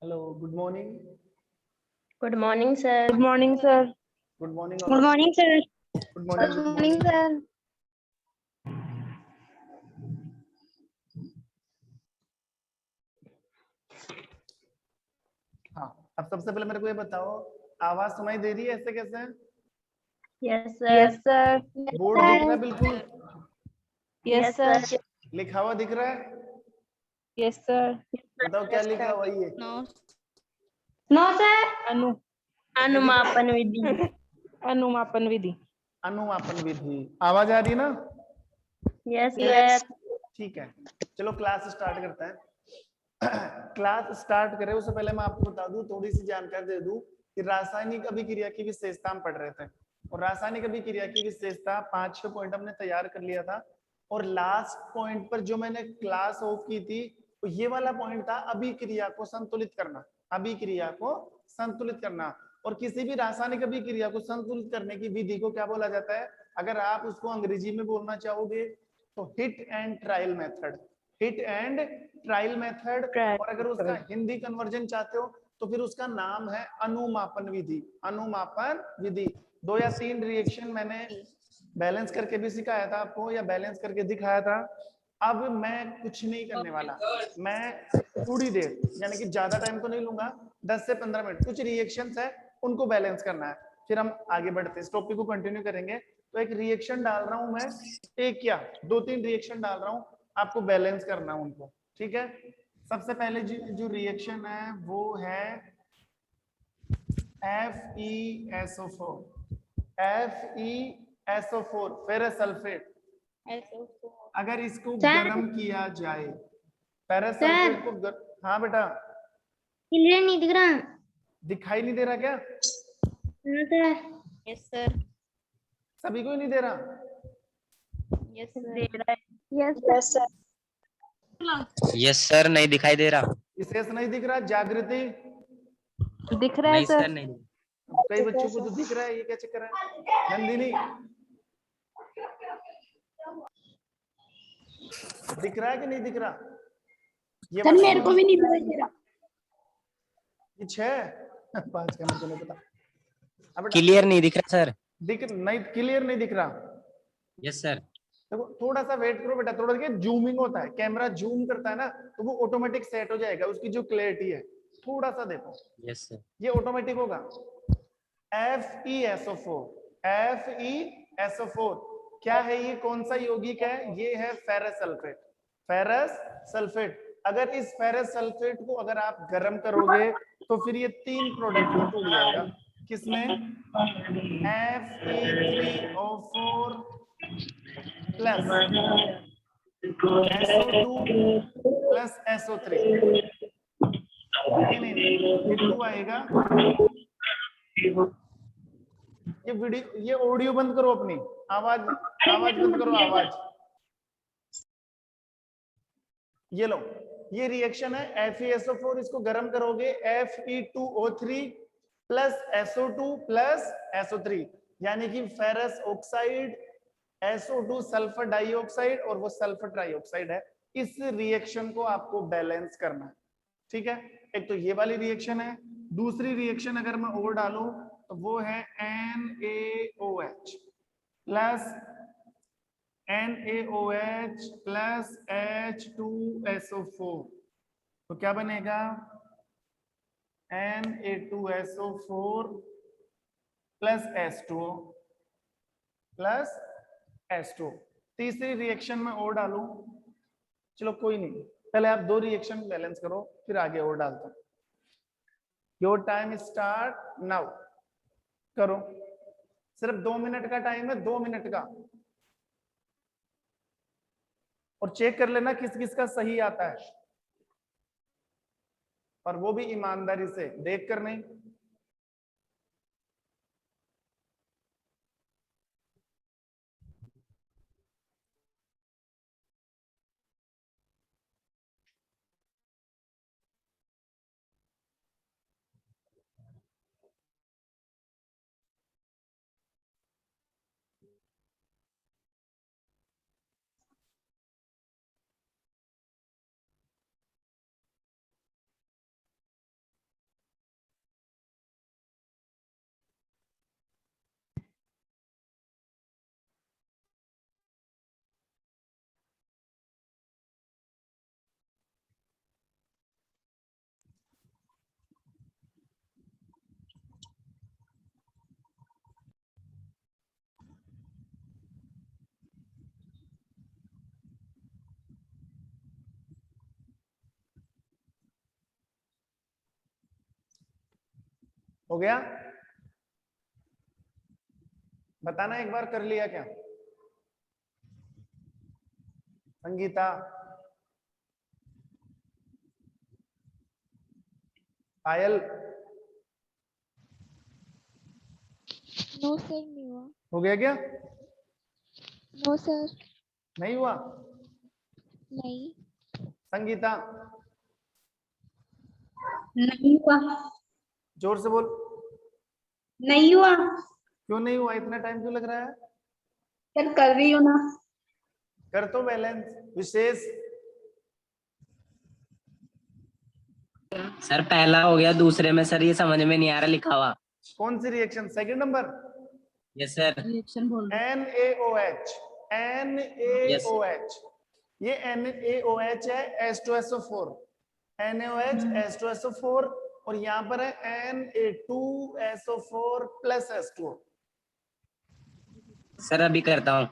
Hello, good morning. Good morning sir. Good morning sir. Good morning good morning sir. Good morning good morning sir. हाँ, अब सबसे पहले मेरे को ये बताओ, आवाज सुनाई दे रही है? ऐसे कैसे है? Yes yes sir. Sir. Board दिख रहा है बिल्कुल? Yes sir. लिखा हुआ दिख रहा है? Yes sir. बताओ क्या लिखा हुआ है ये? No sir. अनु अनुमापन विधि। अनुमापन विधि। अनुमापन विधि। आवाज आ रही है ना? Yes Yes. सर। ठीक है, चलो क्लास स्टार्ट करते हैं। क्लास स्टार्ट करें उससे पहले मैं आपको बता दूं, थोड़ी सी जानकारी दे दूं कि रासायनिक अभिक्रिया की विशेषता हम पढ़ रहे थे। और रासायनिक अभिक्रिया की विशेषता 5-6 पॉइंट हमने तैयार कर लिया था। और लास्ट पॉइंट पर जो मैंने क्लास ऑफ की थी, तो ये वाला पॉइंट था अभिक्रिया को संतुलित करना। अभिक्रिया को संतुलित करना। और किसी भी रासायनिक अभिक्रिया को संतुलित करने की विधि को क्या बोला जाता है? अगर आप उसको अंग्रेजी में बोलना चाहोगे तो hit and trial method. Hit and trial method. और अगर उसका हिंदी कन्वर्जन चाहते हो तो फिर उसका नाम है अनुमापन विधि। अनुमापन विधि। 2 या 3 रिएक्शन मैंने बैलेंस करके भी सिखाया था आपको, या बैलेंस करके दिखाया था। अब मैं कुछ नहीं करने वाला, मैं थोड़ी देर यानी कि ज्यादा टाइम तो नहीं लूंगा, 10 से 15 मिनट कुछ रिएक्शंस है उनको बैलेंस करना है, फिर हम आगे बढ़ते इस टॉपिक को कंटिन्यू करेंगे। तो एक रिएक्शन डाल रहा हूं मैं, एक या 2-3 रिएक्शन डाल रहा हूं, आपको बैलेंस करना है उनको। ठीक है, सबसे पहले जो रिएक्शन है वो है FeSO4। FeSO4 ferrous sulphate. अगर इसको गर्म किया जाए, फेरस सल्फेट को हाँ बेटा, क्लियर नहीं दिख रहा। दिखाई नहीं दे रहा क्या? Yes sir. सभी को ही नहीं दे रहा? यस दे रहा है। Yes sir. यस सर, नहीं दिखाई दे रहा। विशेष नहीं दिख रहा? जागृति? दिख रहा है नहीं सर। सर, नहीं। कई बच्चों को तो दिख रहा है, ये क्या चक्कर है? नंदिनी दिख रहा है कि नहीं दिख रहा? ये सर मेरे को भी नहीं दिखाई दे रहा। ये 6 5 का मुझे नहीं पता। अब बेटा, क्लियर नहीं दिख रहा सर। दिख नहीं, क्लियर नहीं दिख रहा? Yes sir. देखो थोड़ा सा वेट करो बेटा, थोड़ा देखिए जूमिंग होता है, कैमरा जूम करता है ना तो वो ऑटोमेटिक सेट हो जाएगा, उसकी जो क्लैरिटी है थोड़ा सा देखो, यस सर। ये ऑटोमेटिक होगा। FeSO4। FeSO4 क्या है? ये कौन सा यौगिक है? ये है फेरस सल्फेट। Ferrous sulphate. अगर इस फेरस सल्फेट को अगर आप गर्म करोगे तो फिर ये 3 प्रोडक्ट में टूट जाएगा। किसमें? Fe3O4 plus SO2 plus SO3। नहीं नहीं नहीं, ये 2 आएगा। ये वीडियो, ये ऑडियो बंद करो अपनी, आवाज आवाज बंद करो, आवाज। ये लो, ये रिएक्शन है FeSO4, इसको गर्म करोगे Fe2O3 plus SO2 plus SO3, यानी कि ferrous oxide, SO2 sulphur dioxide और वो सल्फर ट्राइऑक्साइड है। इस रिएक्शन को आपको बैलेंस करना है। ठीक है, एक तो ये वाली रिएक्शन है। दूसरी रिएक्शन अगर मैं और डालूं तो वो है NaOH plus NaOH plus H2SO4, तो क्या बनेगा? Na2SO4 plus H2O plus H2O। तीसरी रिएक्शन में और डालूं, चलो कोई नहीं, पहले आप 2 रिएक्शन बैलेंस करो फिर आगे और डालता हूं। Your time start now. करो, सिर्फ 2 मिनट का टाइम है, 2 मिनट का। और चेक कर लेना किस किस का सही आता है, और वो भी ईमानदारी से देख कर नहीं। हो गया? बताना एक बार कर लिया क्या? संगीता, पायल, नो सर, नहीं हुआ। हो गया क्या? नो सर, नहीं हुआ? नहीं। संगीता, नहीं हुआ। जोर से बोल। नहीं हुआ क्यों नहीं हुआ? इतना टाइम क्यों लग रहा है? सर, कर रही हूँ ना। कर तो बैलेंस। विशेष, सर पहला हो गया, दूसरे में सर ये समझ में नहीं आ रहा लिखा हुआ। कौन सी reaction? Second number, yes sir. NaOH, NaOH, ये NaOH है H2SO4, NaOH H2SO4, और यहाँ पर है Na2SO4 प्लस H2O। सर अभी करता हूँ।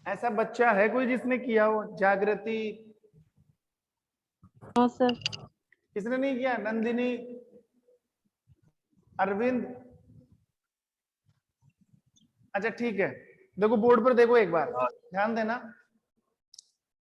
ऐसा बच्चा है कोई जिसने किया हो? जागृति, नो सर। किसने नहीं किया? नंदिनी, अरविंद। अच्छा ठीक है, देखो बोर्ड पर देखो एक बार, ध्यान देना।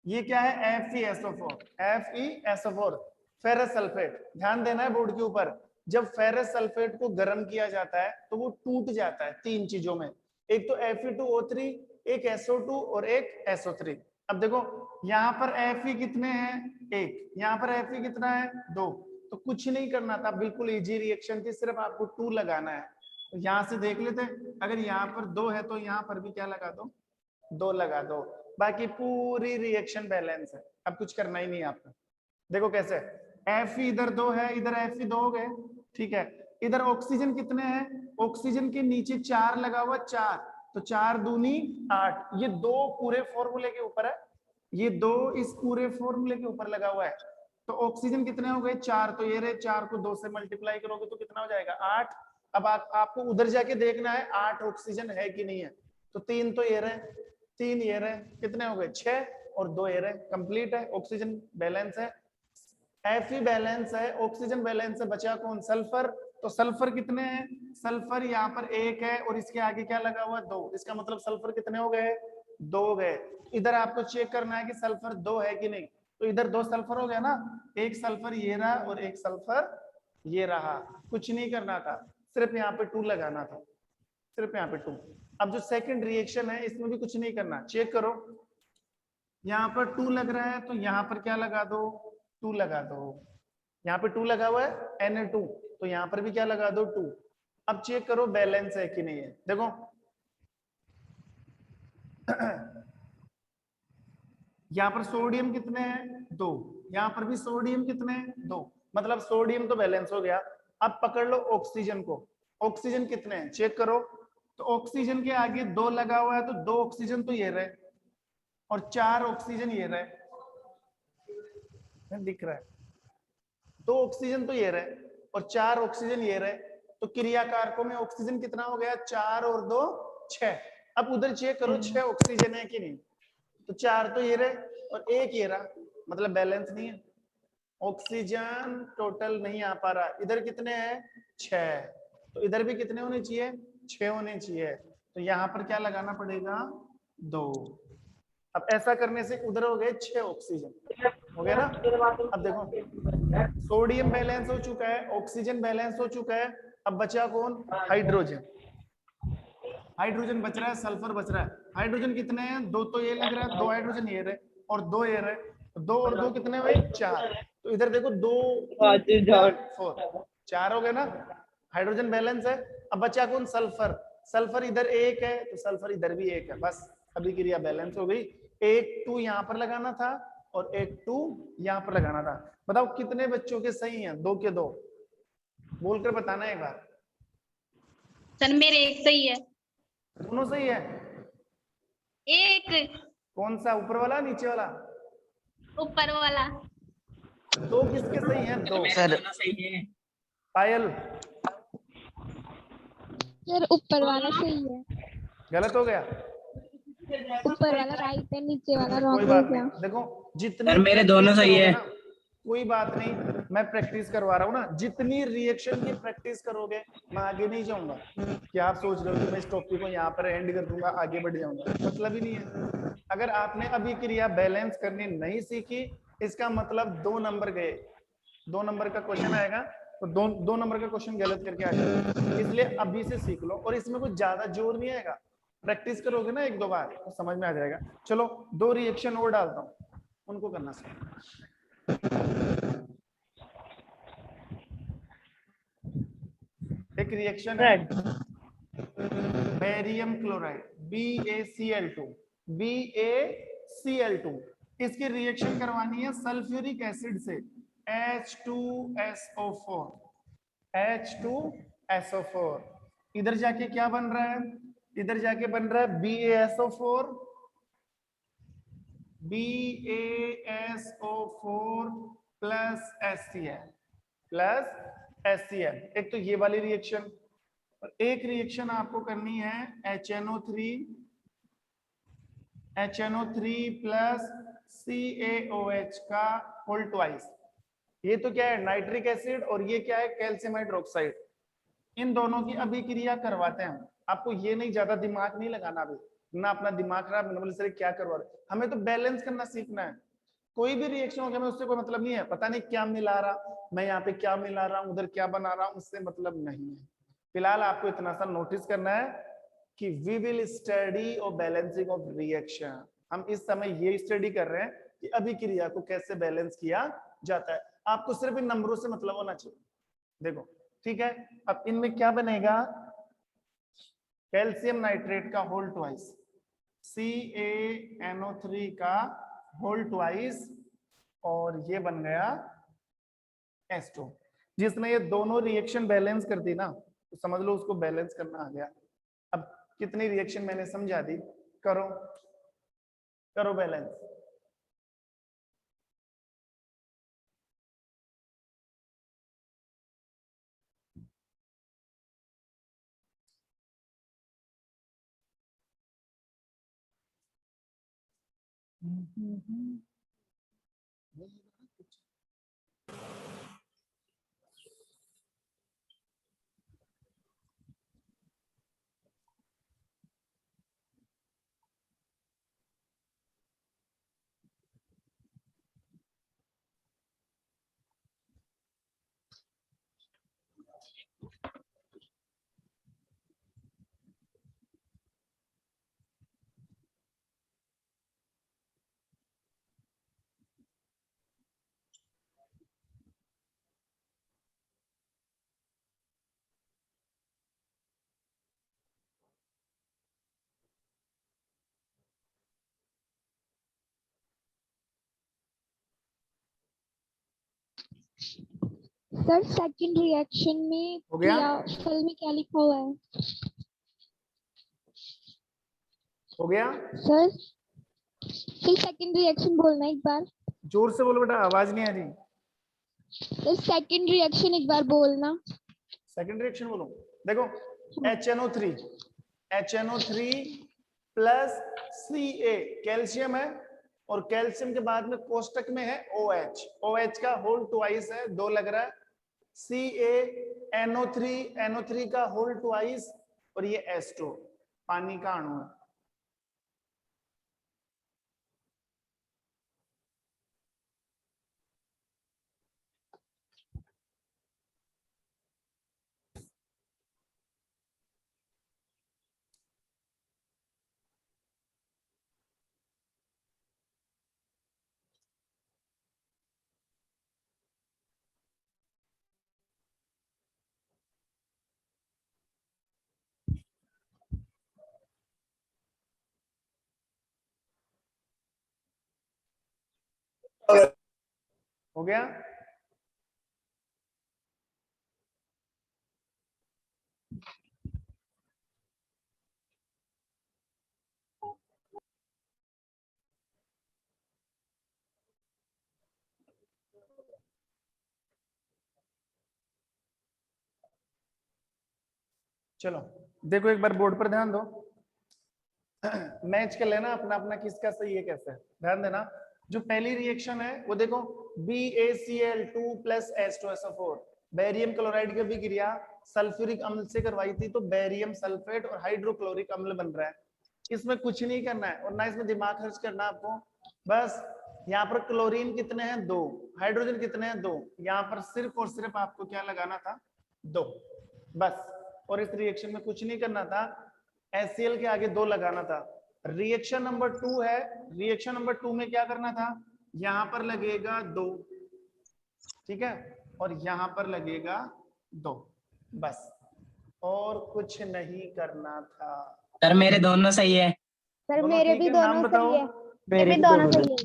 ये क्या है? FeSO4, FeSO4, ferrous sulphate. ध्यान देना है बोर्ड के ऊपर। जब फेरस सल्फेट को गर्म किया जाता है तो वो टूट जाता है तीन चीजों में, एक तो Fe2O3, एक SO2 और एक SO3। अब देखो यहाँ पर Fe कितने हैं? एक। यहाँ पर Fe कितना है? 2। तो कुछ नहीं करना था, बिल्कुल इजी रिएक्शन थी, सिर्फ आपको 2 लगाना है। तो यहाँ से देख लेते, अगर यहाँ पर 2 है तो यहाँ पर भी क्या लगा दो? 2 लगा दो। बाकी पूरी रिएक्शन बैलेंस है, अब कुछ करना ही नहीं है आपको। देखो कैसे, Fe इधर 2 है, इधर Fe 2 हो गए, ठीक है। इधर ऑक्सीजन कितने हैं? ऑक्सीजन के नीचे 4 लगा हुआ, 4, तो 4 दूनी 8। ये 2 पूरे फॉर्मूले के ऊपर है, ये 2 इस पूरे फॉर्मूले के ऊपर लगा हुआ है। तो ऑक्सीजन कितने हो गए? 4। तो ये रहे, 4 को 2 से मल्टीप्लाई करोगे तो कितना हो जाएगा? 8। अब आपको उधर जाके देखना है 8 ऑक्सीजन है कि नहीं है। तो 3 तो ये रहे, 3 ये रहे, कितने हो गए? 6, और 2 ये रहे, कंप्लीट है। ऑक्सीजन बैलेंस है, Fe बैलेंस है, ऑक्सीजन बैलेंस है। बचा कौन? सल्फर। तो सल्फर कितने हैं? सल्फर यहाँ पर 1 है और इसके आगे क्या लगा हुआ? 2। इसका मतलब सल्फर कितने हो गए? 2 हो गए। इधर आपको चेक करना है कि सल्फर 2 है कि नहीं। तो इधर 2 सल्फर हो गया ना, एक सल्फर ये रहा और एक सल्फर ये रहा। कुछ नहीं करना था, सिर्फ यहाँ पे 2 लगाना था, सिर्फ यहाँ पे 2। अब जो सेकंड रिएक्शन है इसमें भी कुछ नहीं करना, चेक करो। यहाँ पर 2 लग रहा है तो यहाँ पर क्या लगा दो? 2 लगा दो। यहाँ पे 2 लगा हुआ है Na2, तो यहाँ पर भी क्या लगा दो? 2। अब चेक करो बैलेंस है कि नहीं है। देखो यहाँ पर सोडियम कितने हैं? 2। यहाँ पर भी सोडियम कितने हैं? 2। मतलब सोडियम तो बैलेंस हो गया। अब पकड़ लो ऑक्सीजन को, ऑक्सीजन कितने हैं चेक करो। तो ऑक्सीजन के आगे 2 लगा हुआ है, तो 2 ऑक्सीजन तो ये रहे और 4 ऑक्सीजन ये रहे, दिख रहा है? 2 ऑक्सीजन तो ये रहे और 4 ऑक्सीजन ये रहे। तो क्रिया कारकों में ऑक्सीजन कितना हो गया? 4 और 2 6। अब उधर चेक करो 6 ऑक्सीजन है कि नहीं। तो 4 तो ये रहे और 1 ये रहा, मतलब बैलेंस नहीं है। ऑक्सीजन टोटल नहीं आ पा रहा। इधर कितने हैं? 6। तो इधर भी कितने होने चाहिए? 6 होने चाहिए। तो यहाँ पर क्या लगाना पड़ेगा? 2। अब ऐसा करने से उधर हो गए 6 ऑक्सीजन, हो गया ना। अब देखो सोडियम बैलेंस हो चुका है, ऑक्सीजन बैलेंस हो चुका है। अब बचा कौन? हाइड्रोजन। हाइड्रोजन बच रहा है, सल्फर बच रहा है। हाइड्रोजन कितने हैं? 2 तो ये लग रहा है, 2 हाइड्रोजन ये रहे और 2 ये रहे। तो 2 और 2 कितने हुए? 4। तो इधर देखो 2 4 4 हो गए ना। हाइड्रोजन बैलेंस है। अब बचा कौन? सल्फर। सल्फर इधर 1 है तो सल्फर इधर भी 1 है, बस अभी क्रिया बैलेंस हो गई। एक 2 यहाँ पर लगाना था और एक 2 यहाँ पर लगाना था। बताओ कितने बच्चों के सही हैं? 2 के 2 बोलकर बताना एक बार। सर मेरे एक सही है। दोनों सही है? एक कौन सा? ऊपर वाला नीचे वाला? ऊपर वाला। 2 किसके सही हैं? 2 सर सही है। पायल सर ऊपर वाला सही है। गलत हो गया? ऊपर वाला राइट है, नीचे वाला कोई रॉन्ग हो बात गया। नहीं। देखो जितने सर मेरे दोनों सही है। कोई बात नहीं, मैं प्रैक्टिस करवा रहा हूँ ना, जितनी रिएक्शन की प्रैक्टिस करोगे मैं आगे नहीं जाऊंगा। क्या आप सोच रहे हो कि मैं इस टॉपिक को यहाँ पर एंड कर दूंगा, आगे बढ़ जाऊंगा? मतलब ही नहीं है। अगर आपने अभिक्रिया बैलेंस करनी नहीं सीखी, इसका मतलब 2 नंबर गए। 2 नंबर का क्वेश्चन आएगा तो 2 नंबर का क्वेश्चन गलत करके आ जाएगा। इसलिए अभी से सीख लो, और इसमें कुछ ज्यादा जोर नहीं आएगा, प्रैक्टिस करोगे ना 1-2 बार तो समझ में आ जाएगा। चलो 2 रिएक्शन और डालता हूँ, उनको करना सीखो। एक रिएक्शन है बेरियम क्लोराइड BaCl2, BaCl2, इसकी रिएक्शन करवानी है सल्फ्यूरिक एसिड से H2SO4, H2SO4। इधर जाके क्या बन रहा है? इधर जाके बन रहा है BaSO4, BaSO4 प्लस HCl। एक तो ये वाली रिएक्शन, और एक रिएक्शन आपको करनी है HNO3 प्लस CaOH का होल ट्वाइस। ये तो क्या है? नाइट्रिक एसिड, और ये क्या है? Calcium hydroxide. इन दोनों की अभिक्रिया करवाते हैं। आपको ये नहीं, ज्यादा दिमाग नहीं लगाना अभी, ना अपना दिमाग खराब ना बोले सर क्या करवा रहे। हमें तो बैलेंस करना सीखना है। कोई भी रिएक्शन हो गया, हमें उससे कोई मतलब नहीं है, पता नहीं क्या मिला रहा, मैं यहाँ पे क्या मिला रहा हूँ, उधर क्या बना रहा हूँ, उससे मतलब नहीं है। फिलहाल आपको इतना सा नोटिस करना है कि वी विल स्टडी और बैलेंसिंग ऑफ रिएक्शन। हम इस समय ये स्टडी कर रहे हैं कि अभिक्रिया को कैसे बैलेंस किया जाता है। आपको सिर्फ इन नंबरों से मतलब होना चाहिए। देखो ठीक है, अब इनमें क्या बनेगा? कैल्शियम नाइट्रेट का होल ट्वाइस, CaNO3 का होल ट्वाइस, और ये बन गया H2। जिसने ये दोनों रिएक्शन बैलेंस कर दी ना, तो समझ लो उसको बैलेंस करना आ गया। अब कितनी रिएक्शन मैंने समझा दी, करो करो बैलेंस। सर सेकंड रिएक्शन में हो गया? क्रियाफल में क्या लिखा हुआ है? हो गया? सर सेकंड रिएक्शन बोलना एक बार। जोर से बोलो बेटा, आवाज नहीं आ रही। सर सेकंड रिएक्शन एक बार बोलना। सेकंड रिएक्शन बोलो। देखो HNO3 प्लस Ca कैल्शियम है, और कैल्शियम के बाद में कोष्टक में है OH का होल ट्वाइस है, 2 लग रहा है, CaNO3 का होल ट्वाइस, और ये H2 पानी का अणु है। हो गया? चलो देखो एक बार बोर्ड पर ध्यान दो, मैच कर लेना अपना अपना किसका सही है कैसे। ध्यान देना, जो पहली रिएक्शन है वो देखो BaCl2 plus H2SO4। Barium chloride की अभिक्रिया सल्फ्यूरिक अम्ल से करवाई थी, तो बेरियम सल्फेट और हाइड्रोक्लोरिक अम्ल बन रहा है। इसमें कुछ नहीं करना है और ना इसमें दिमाग खर्च करना आपको। बस यहाँ पर क्लोरीन कितने हैं 2, हाइड्रोजन कितने हैं 2, यहाँ पर सिर्फ और सिर्फ आपको क्या लगाना था 2 बस। और इस रिएक्शन में कुछ नहीं करना था, HCl के आगे 2 लगाना था। रिएक्शन नंबर 2 है, रिएक्शन नंबर 2 में क्या करना था, यहाँ पर लगेगा 2, ठीक है, और यहाँ पर लगेगा 2 बस, और कुछ नहीं करना था। सर मेरे दोनों सही है। सर दोनों मेरे ठीक भी है, नाम दोनों बताओ। सही है। मेरे भी दोनों सही है।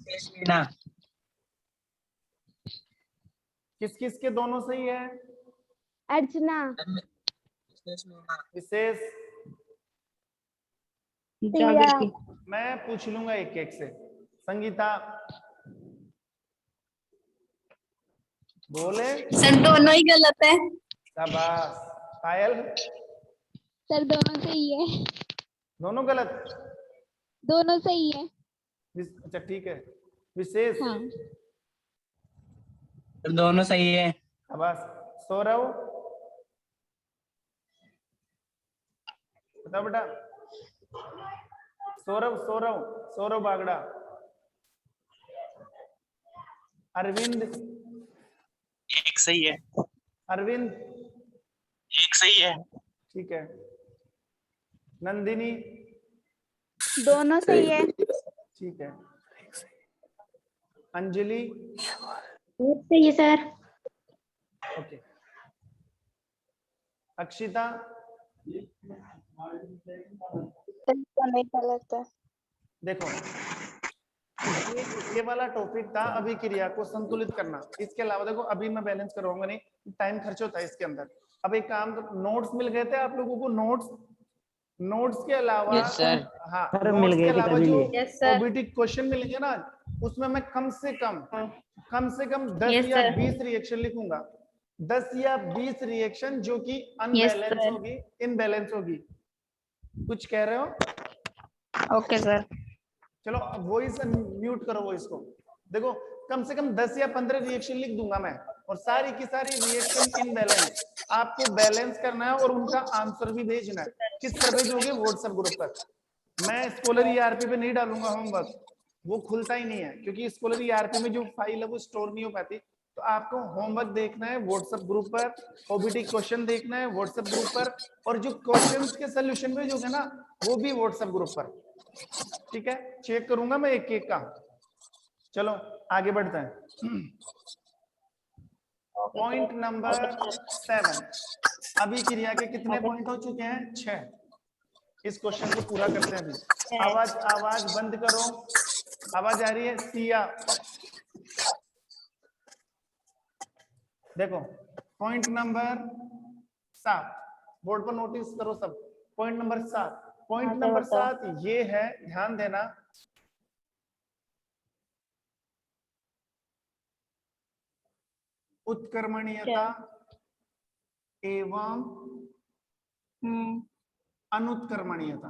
शेष मीना। किस किस के दोनों सही है? अर्चना, शेष मीना। विशेष, जागृति। मैं पूछ लूंगा एक एक से। संगीता बोले। सर दोनों ही गलत है। शाबाश। पायल, सर दोनों सही है। दोनों गलत? दोनों सही है। अच्छा ठीक है। विशेष, हाँ, सर दोनों सही है। शाबाश। सौरव, बताओ बेटा। सौरव सौरव सौरव बागड़ा। अरविंद, एक सही है। अरविंद, एक सही है। ठीक है। नंदिनी, दोनों सही है। ठीक है। अंजलि, सही है सर। ओके। अक्षिता, नहीं गलत है। देखो ये वाला टॉपिक था अभिक्रिया को संतुलित करना। इसके अलावा देखो अभी मैं बैलेंस करवाऊंगा नहीं, टाइम खर्च होता है इसके अंदर। अब एक काम, नोट्स मिल गए थे आप लोगों को? नोट्स के अलावा Yes, sir. हाँ, सर, मिल नोट्स के गए थे अलावा तभी जो लिए। Yes, sir. ओबीटी क्वेश्चन मिलेंगे ना, उसमें मैं कम से कम 10 Yes, या sir. 20 रिएक्शन लिखूंगा। 10 या 20 रिएक्शन जो कि Yes, अनबैलेंस sir. होगी, इनबैलेंस होगी। कुछ कह रहे हो? Okay sir. चलो अब वॉइस म्यूट करो वॉइस को। देखो कम से कम 10 या 15 रिएक्शन लिख दूंगा मैं, और सारी की सारी रिएक्शन इनबैलेंस। आपको बैलेंस करना है और उनका आंसर भी भेजना है। किस पर भेजोगे? व्हाट्सएप ग्रुप पर। मैं स्कॉलर ईआरपी पे नहीं डालूंगा होमवर्क, वो खुलता ही नहीं है, क्योंकि स्कॉलर ईआरपी में जो फाइल है वो स्टोर नहीं हो पाती। तो आपको होमवर्क देखना है व्हाट्सएप ग्रुप पर, ओबीटी क्वेश्चन देखना है व्हाट्सएप ग्रुप पर, और जो क्वेश्चंस के सॉल्यूशन भेजोगे ना वो भी व्हाट्सएप ग्रुप पर। ठीक है, चेक करूंगा मैं एक एक का। चलो आगे बढ़ते हैं। Point number 7। अभिक्रिया के कितने पॉइंट हो चुके हैं? 6। इस क्वेश्चन को पूरा करते हैं अभी। आवाज बंद करो। आवाज आ रही है? सिया, देखो पॉइंट नंबर 7 बोर्ड पर नोटिस करो सब। पॉइंट नंबर 7, पॉइंट नंबर 7 ये है, ध्यान देना। उत्कर्मणीयता एवं अनुत्कर्मणीयता।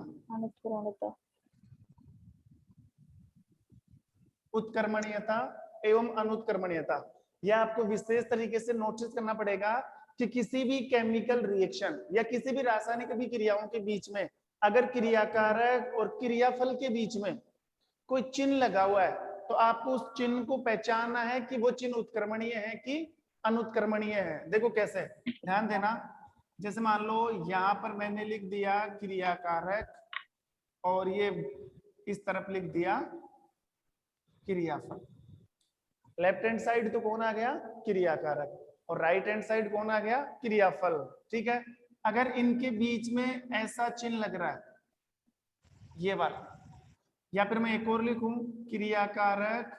उत्कर्मणीयता एवं अनुत्कर्मणीयता, यह आपको विशेष तरीके से नोटिस करना पड़ेगा कि किसी भी केमिकल रिएक्शन या किसी भी रासायनिक अभिक्रियाओं के बीच में अगर क्रियाकारक और क्रियाफल के बीच में कोई चिन्ह लगा हुआ है, तो आपको उस चिन्ह को पहचानना है कि वो चिन्ह उत्कर्मणीय है कि अनुत्कर्मणीय है। देखो कैसे, ध्यान देना। जैसे मान लो यहाँ पर मैंने लिख दिया क्रियाकारक, और ये इस तरफ लिख दिया क्रियाफल। लेफ्ट हैंड साइड तो कौन आ गया? क्रियाकारक, और राइट हैंड साइड कौन आ गया? क्रियाफल। ठीक है, अगर इनके बीच में ऐसा चिन्ह लग रहा है, ये वाला, या फिर मैं एक और लिखूं क्रियाकारक,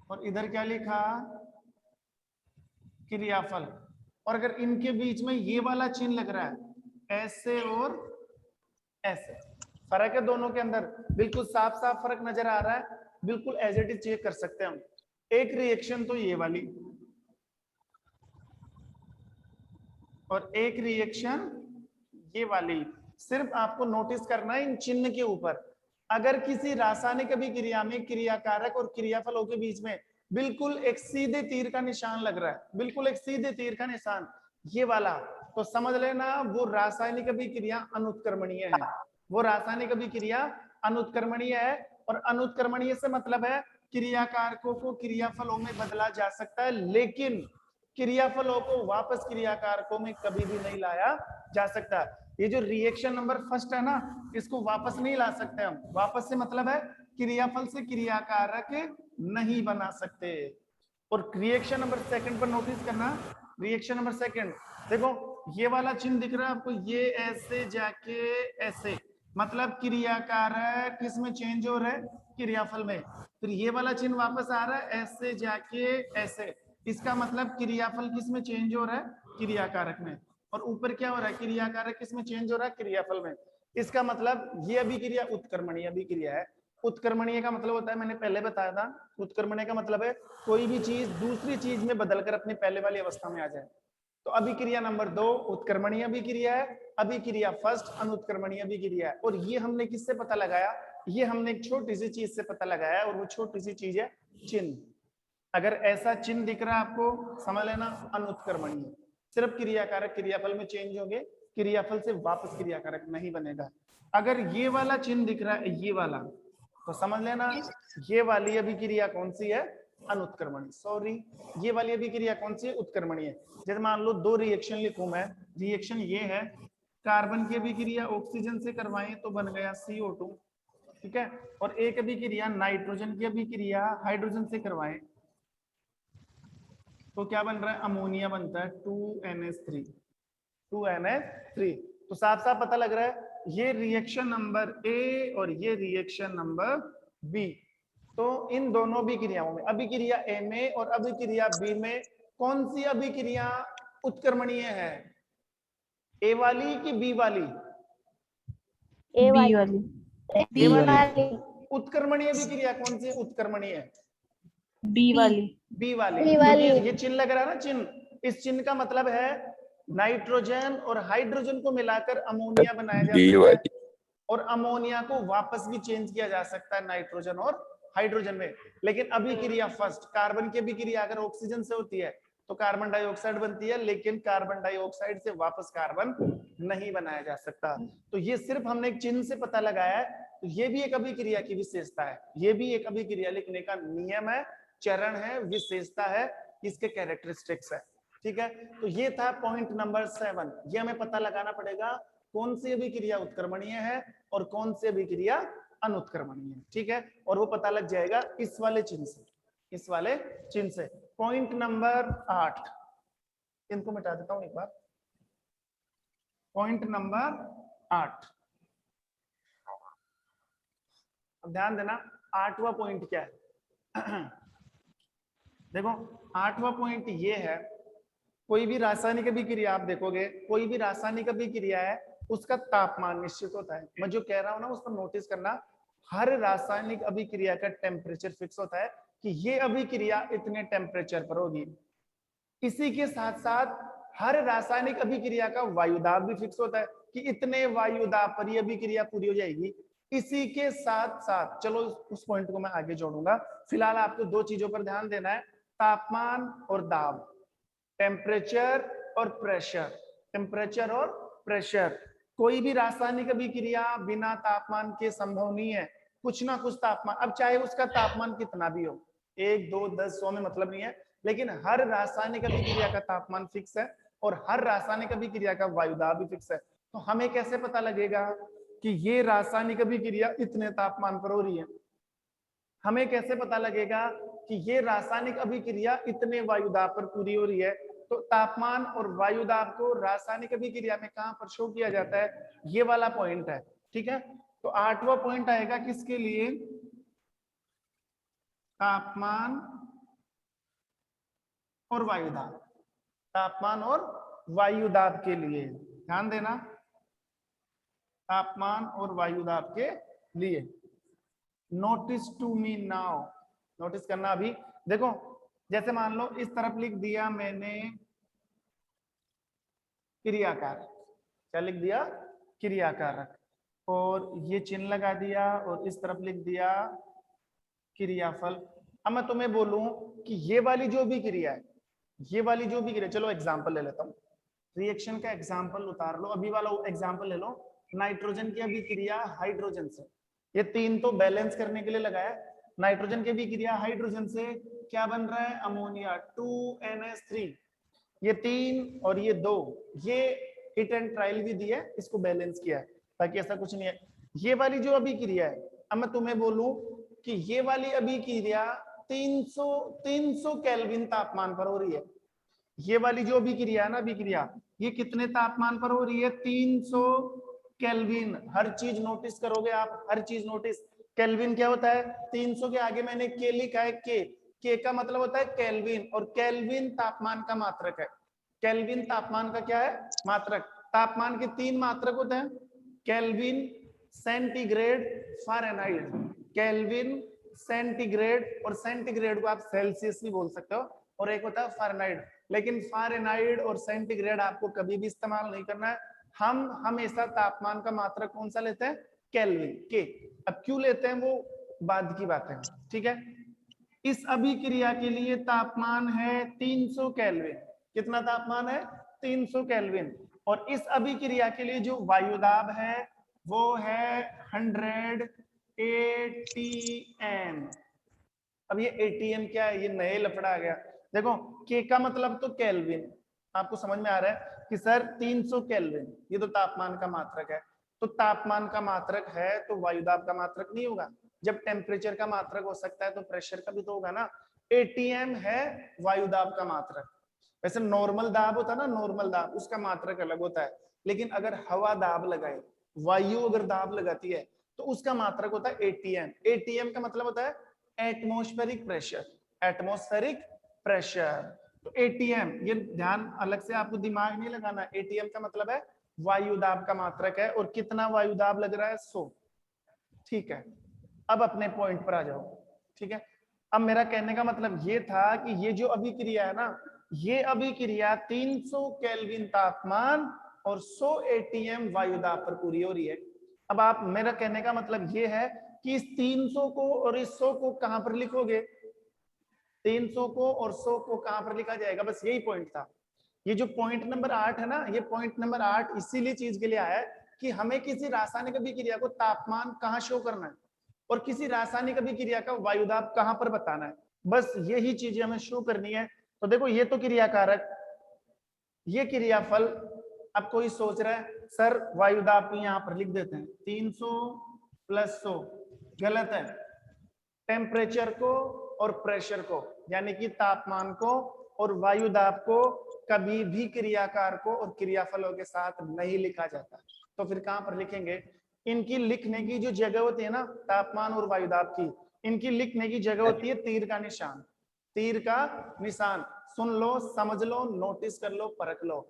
और इधर क्या लिखा? क्रियाफल, और अगर इनके बीच में ये वाला चिन्ह लग रहा है, ऐसे और ऐसे, फर्क है दोनों के अंदर, बिल्कुल साफ साफ फर्क नजर आ रहा है, बिल्कुल एज इट इज चेक कर सकते हैं हम। एक रिएक्शन तो ये वाली, और एक रिएक्शन ये वाली। सिर्फ आपको नोटिस करना है इन चिन्ह के ऊपर, अगर किसी रासायनिक अभिक्रिया में क्रियाकारक और क्रियाफलों के बीच में बिल्कुल एक सीधे तीर का निशान लग रहा है, बिल्कुल एक सीधे तीर का निशान, ये वाला, तो समझ लेना वो रासायनिक अभिक्रिया अनुत्क्रमणीय है। वो रासायनिक अभिक्रिया अनुत्क्रमणीय है। और अनुत्क्रमणीय से मतलब है क्रियाकारकों को क्रियाफलों में बदला जा सकता है, लेकिन क्रियाफलों को वापस क्रियाकारकों में कभी भी नहीं लाया जा सकता। ये जो रिएक्शन नंबर फर्स्ट है ना, इसको वापस नहीं ला सकते हम। वापस से मतलब है क्रियाफल से क्रियाकारक नहीं बना सकते। और रिएक्शन नंबर सेकंड पर नोटिस करना, रिएक्शन नंबर सेकंड देखो, ये वाला चिन्ह दिख रहा है आपको, ये ऐसे जाके ऐसे, मतलब क्रियाकारक किसमें चेंज हो रहा है, क्रियाफल में। फिर ये वाला चिन्ह वापस आ रहा है ऐसे जाके ऐसे, इसका मतलब क्रियाफल किसमें चेंज हो रहा है, क्रियाकारक में। और ऊपर क्या हो रहा है, क्रियाकारक किसमें चेंज हो रहा है, क्रियाफल में। इसका मतलब ये अभिक्रिया उत्क्रमणीय अभिक्रिया है। उत्क्रमणीय का मतलब होता है, मैंने पहले बताया था, उत्क्रमणीय का मतलब है कोई भी चीज दूसरी चीज में बदलकर अपनी पहले वाली अवस्था में आ जाए। तो अभिक्रिया नंबर 2 उत्क्रमणीय अभिक्रिया है, अभिक्रिया फर्स्ट अनुत्क्रमणीय अभिक्रिया है। और ये हमने किससे पता लगाया, ये हमने एक छोटी सी चीज से पता लगाया, और वो छोटी सी चीज है चिन्ह। अगर ऐसा चिन्ह दिख रहा है आपको, समझ लेना अनुत्क्रमणीय। सिर्फ क्रियाकारक क्रियाफल में चेंज होंगे, क्रियाफल से वापस क्रियाकारक नहीं बनेगा। अगर ये वाला चिन्ह दिख रहा है, ये वाला, तो समझ लेना ये वाली अभिक्रिया कौन सी है, अनुत्क्रमणीय। सॉरी, ये वाली अभिक्रिया कौन सी है, उत्क्रमणीय। जैसे मान लो 2 रिएक्शन लिखूं मैं, रिएक्शन ये है, कार्बन की अभिक्रिया ऑक्सीजन से करवाएं तो बन गया CO2, ठीक है। और एक अभिक्रिया नाइट्रोजन की अभिक्रिया हाइड्रोजन से करवाएं तो क्या बन रहा है, अमोनिया बनता है 2NH3, 2NH3। तो साफ साफ पता लग रहा है ये रिएक्शन नंबर ए और ये रिएक्शन नंबर बी। तो इन दोनों अभिक्रियाओं में, अभिक्रिया ए में और अभिक्रिया बी में कौन सी अभिक्रिया उत्क्रमणीय है, ए वाली कि बी वाली, ए बी वाली। वाली। ए वाली। उत्क्रमणीय अभिक्रिया कौन सी उत्क्रमणीय है, बी वाली। बी वाली। बी वाली। ये चिन्ह लग रहा है ना, चिन्ह, इस चिन्ह का मतलब है नाइट्रोजन और हाइड्रोजन को मिलाकर अमोनिया बनाया जा सकता है, और अमोनिया को वापस भी चेंज किया जा सकता है नाइट्रोजन और हाइड्रोजन में। लेकिन अभिक्रिया फर्स्ट, कार्बन की अभिक्रिया अगर ऑक्सीजन से होती है तो कार्बन डाइऑक्साइड बनती है, लेकिन कार्बन डाइऑक्साइड से वापस कार्बन नहीं बनाया जा सकता। तो ये सिर्फ हमने एक चिन्ह से पता लगाया है। तो ये भी एक अभिक्रिया की विशेषता है, ये भी एक अभिक्रिया लिखने का नियम है, चरण है, विशेषता है, इसके कैरेक्टरिस्टिक्स है, ठीक है। तो ये था पॉइंट नंबर 7। ये हमें पता लगाना पड़ेगा कौन सी अभिक्रिया उत्क्रमणीय है और कौन सी अभिक्रिया अनुत्क्रमणीय है, ठीक है। और वो पता लग जाएगा इस वाले चिन्ह से, इस वाले चिन्ह से। पॉइंट नंबर 8, इनको मिटा देता हूं एक बार। पॉइंट नंबर 8, अब ध्यान देना 8वां पॉइंट क्या है। देखो 8वां पॉइंट ये है, कोई भी रासायनिक अभिक्रिया आप देखोगे, कोई भी रासायनिक अभिक्रिया है उसका तापमान निश्चित होता है। मैं जो कह रहा हूं ना उस पर नोटिस करना, हर रासायनिक अभिक्रिया का टेम्परेचर फिक्स होता है कि ये अभिक्रिया इतने टेम्परेचर पर होगी। इसी के साथ साथ हर रासायनिक अभिक्रिया का वायुदाब भी फिक्स होता है कि इतने वायुदाब पर ये अभिक्रिया पूरी हो जाएगी। इसी के साथ साथ, चलो उस पॉइंट को मैं आगे जोड़ूंगा, फिलहाल आपको 2 चीजों पर ध्यान देना है, तापमान और दाब, टेम्परेचर और प्रेशर, टेम्परेचर और प्रेशर। कोई भी रासायनिक अभिक्रिया बिना तापमान के संभव नहीं है। कुछ ना कुछ तापमान, अब चाहे उसका तापमान कितना भी हो, 1, 2, 10, 100 में मतलब नहीं है, लेकिन हर रासायनिक अभिक्रिया का तापमान फिक्स है और हर रासायनिक अभिक्रिया का वायुदाब भी फिक्स है। तो हमें कैसे पता लगेगा कि ये रासायनिक अभिक्रिया इतने तापमान पर हो रही है, हमें कैसे पता लगेगा कि ये रासायनिक अभिक्रिया इतने वायुदाब पर पूरी हो रही है। तो तापमान और वायुदाब को रासायनिक अभिक्रिया में कहां पर शो किया जाता है, ये वाला पॉइंट है, ठीक है। तो 8वां पॉइंट आएगा किसके लिए, तापमान और वायुदाब, तापमान और वायुदाब के लिए ध्यान देना, तापमान और वायुदाब के लिए। Notice to me now, notice करना अभी। देखो जैसे मान लो इस तरफ लिख दिया मैंने क्रियाकारक, क्या लिख दिया, क्रियाकारक। और ये चिन्ह लगा दिया और इस तरफ लिख दिया क्रियाफल। अब मैं तुम्हें बोलूं कि ये वाली जो भी क्रिया है, ये वाली जो भी क्रिया, चलो एग्जांपल ले लेता हूँ, रिएक्शन का एग्जांपल उतार लो, अभी वाला एग्जांपल ले लो, नाइट्रोजन की अभिक्रिया हाइड्रोजन से, ये तीन तो बैलेंस करने के लिए लगाया, नाइट्रोजन की अभिक्रिया हाइड्रोजन से क्या बन रहा है, अमोनिया 2NH3, ये 3 और ये 2, ये हिट एंड ट्रायल विधि है, इसको बैलेंस किया है, बाकी ऐसा कुछ नहीं है। ये वाली जो अभिक्रिया है, अब मैं तुम्हें बोलूं कि ये वाली अभिक्रिया 300 केल्विन तापमान पर हो रही है, ये वाली जो अभिक्रिया है ना, अभिक्रिया ये कितने तापमान पर हो रही है, 300 केल्विन। हर चीज नोटिस करोगे आप, हर चीज नोटिस, केल्विन क्या होता है, 300 के आगे मैंने के लिखा है, के का मतलब होता है केल्विन, और केल्विन तापमान का मात्रक है। केल्विन तापमान का क्या है, मात्रक। तापमान के 3 मात्रक होते हैं, kelvin, centigrade, Fahrenheit. Kelvin, centigrade, और सेंटीग्रेड को आप सेल्सियस भी बोल सकते हो, और एक होता है फ़ारेनहाइट। लेकिन फ़ारेनहाइट और सेंटीग्रेड आपको कभी भी इस्तेमाल नहीं करना है, हम हमेशा तापमान का मात्रक कौन सा लेते हैं, केल्विन, के। अब क्यों लेते हैं वो बाद की बात है, ठीक है। इस अभिक्रिया के लिए तापमान है 300 केल्विन, कितना तापमान है, 300 केल्विन, और इस अभिक्रिया के लिए जो वायुदाब है वो है 100 ATM। अब ये ATM क्या है, ये नए लफड़ा आ गया। देखो के का मतलब तो केल्विन, आपको समझ में आ रहा है कि सर 300 केल्विन ये तो तापमान का मात्रक है, तो तापमान का मात्रक है तो वायुदाब का मात्रक नहीं होगा। जब टेम्परेचर का मात्रक हो सकता है तो प्रेशर का भी तो होगा ना। ATM है वायुदाब का मात्रक। वैसे नॉर्मल दाब होता है ना, नॉर्मल दाब, उसका मात्रक अलग होता है, लेकिन अगर हवा दाब लगाए, वायु अगर दाब लगाती है तो उसका मात्रक होता है ATM। ATM का मतलब होता है एटमॉस्फेरिक प्रेशर, एटमॉस्फेरिक प्रेशर। तो ATM ये ध्यान अलग से आपको दिमाग नहीं लगाना, ATM का मतलब है वायुदाब का मात्रक है, और कितना वायुदाब लग रहा है, 100, ठीक है। अब अपने पॉइंट पर आ जाओ, ठीक है। अब मेरा कहने का मतलब ये था कि ये जो अभिक्रिया है ना, ये अभिक्रिया 300 केल्विन तापमान और 100 ATM वायुदाब पर पूरी हो रही है। अब आप, मेरा कहने का मतलब ये है कि इस 300 को और इस 100 को कहां पर लिखोगे, 300 को और 100 को कहां पर लिखा जाएगा, बस यही पॉइंट था। ये जो पॉइंट नंबर 8 है ना, ये पॉइंट नंबर 8 इसीलिए चीज के लिए आया है कि हमें किसी रासायनिक अभिक्रिया को तापमान कहाँ शो करना है और किसी रासायनिक अभिक्रिया का वायुदाब कहां पर बताना है, बस यही चीजें हमें शो करनी है। तो देखो ये तो क्रियाकारक, ये क्रियाफल। अब कोई सोच रहा है सर वायुदाब को यहाँ पर लिख देते हैं 300 + 100, गलत है। टेम्परेचर को और प्रेशर को, यानी कि तापमान को और वायुदाब को कभी भी क्रियाकार को और क्रियाफलों के साथ नहीं लिखा जाता। तो फिर कहां पर लिखेंगे, इनकी लिखने की जो जगह होती है ना, तापमान और वायुदाब की, इनकी लिखने की जगह होती है तीर का निशान, तीर का निशान। सुन लो, समझ लो, नोटिस कर लो, परख लो।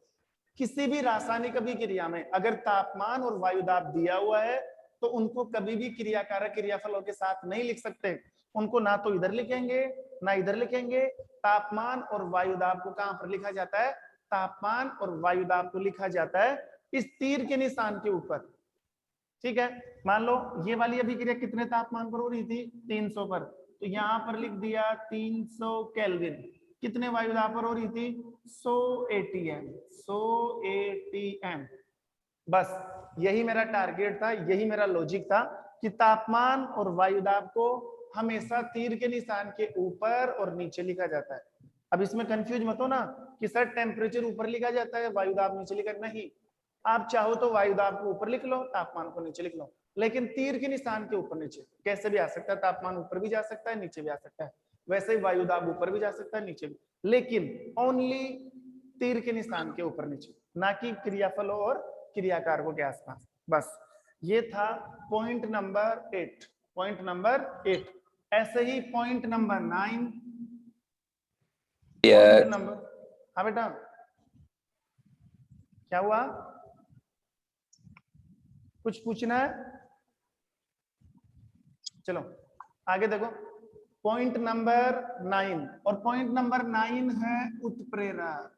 किसी भी रासायनिक अभिक्रिया में अगर तापमान और वायुदाब दिया हुआ है तो उनको कभी भी क्रियाकारक क्रियाफलों के साथ नहीं लिख सकते, उनको ना तो इधर लिखेंगे ना इधर लिखेंगे। तापमान और वायुदाब को कहां पर लिखा जाता है, तापमान और वायुदाब को लिखा जाता है इस तीर के निशान के ऊपर, ठीक है। मान लो ये वाली अभिक्रिया कितने तापमान पर हो रही थी, 300 पर, तो यहां पर लिख दिया 300 केल्विन। कितने वायुदाब पर हो रही थी, 100 ATM, 100 ATM। बस यही मेरा टारगेट था, यही मेरा लॉजिक था कि तापमान और वायुदाब को हमेशा तीर के निशान के ऊपर और नीचे लिखा जाता है। अब इसमें कंफ्यूज मत हो ना कि सर टेम्परेचर ऊपर लिखा जाता है वायुदाब नीचे लिखा, नहीं। आप चाहो तो वायुदाब को ऊपर लिख लो, तापमान को नीचे लिख लो, लेकिन तीर के निशान के ऊपर नीचे कैसे भी आ सकता है, तापमान ऊपर भी जा सकता है नीचे भी आ सकता है, वैसे ही वायुदाब ऊपर भी जा सकता है नीचे भी, लेकिन ओनली तीर के निशान के ऊपर नीचे, ना कि क्रियाफलों और क्रियाकारकों के आसपास। बस ये था पॉइंट नंबर 8, पॉइंट नंबर 8। ऐसे ही पॉइंट नंबर 9, पॉइंट नंबर, हाँ बेटा क्या हुआ, कुछ पूछना है, चलो आगे देखो। पॉइंट नंबर 9, और पॉइंट नंबर 9 है उत्प्रेरक।